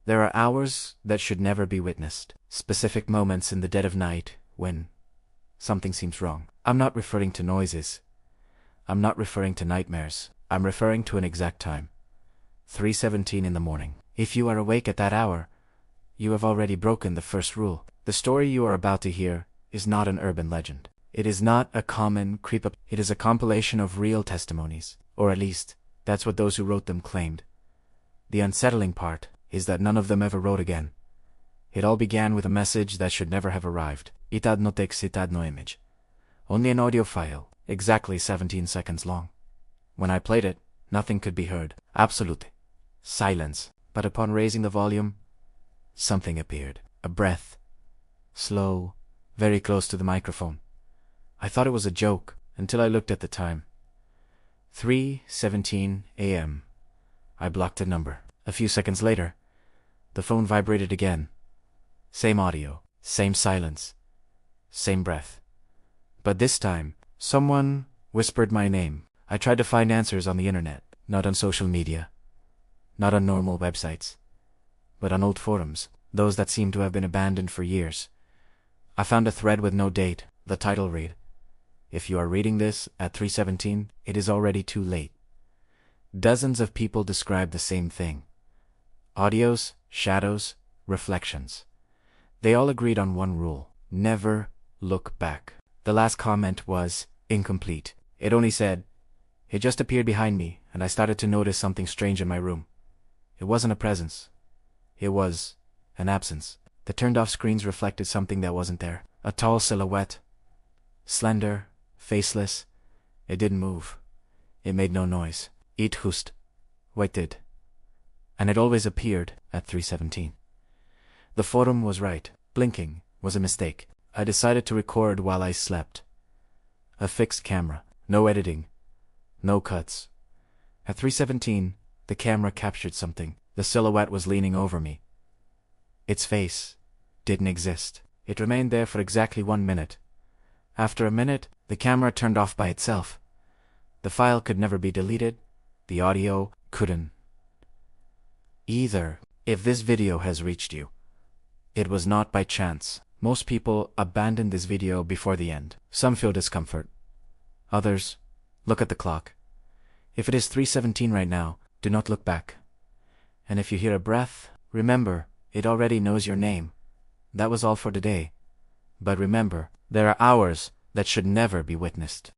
There are hours that should never be witnessed. Specific moments in the dead of night when something seems wrong. I'm not referring to noises. I'm not referring to nightmares. I'm referring to an exact time. 3:17 in the morning. If you are awake at that hour, you have already broken the first rule. The story you are about to hear is not an urban legend. It is not a common creep-up. It is a compilation of real testimonies. Or at least, that's what those who wrote them claimed. The unsettling part is that none of them ever wrote again. It all began with a message that should never have arrived. Itad no text, itad no image. Only an audio file, exactly 17 seconds long. When I played it, nothing could be heard. Absolute silence. But upon raising the volume, something appeared. A breath. Slow, very close to the microphone. I thought it was a joke until I looked at the time. 3:17 a.m. I blocked a number. A few seconds later, the phone vibrated again. Same audio, same silence, same breath. But this time, someone whispered my name. I tried to find answers on the internet, not on social media, not on normal websites, but on old forums, those that seemed to have been abandoned for years. I found a thread with no date. The title read, "If you are reading this at 3:17, it is already too late." Dozens of people described the same thing. Audios, shadows, reflections. They all agreed on one rule: never look back. The last comment was incomplete. It only said, "It just appeared behind me, and I started to notice something strange in my room. It wasn't a presence. It was an absence." The turned-off screens reflected something that wasn't there. A tall silhouette. Slender, faceless. It didn't move. It made no noise. It just waited. And it always appeared at 3:17. The forum was right. Blinking was a mistake. I decided to record while I slept. A fixed camera. No editing. No cuts. At 3:17, the camera captured something. The silhouette was leaning over me. Its face didn't exist. It remained there for exactly 1 minute. After a minute, the camera turned off by itself. The file could never be deleted. The audio couldn't either. If this video has reached you, it was not by chance. Most people abandon this video before the end. Some feel discomfort. Others look at the clock. If it is 3:17 right now, do not look back. And if you hear a breath, remember, it already knows your name. That was all for today. But remember, there are hours that should never be witnessed.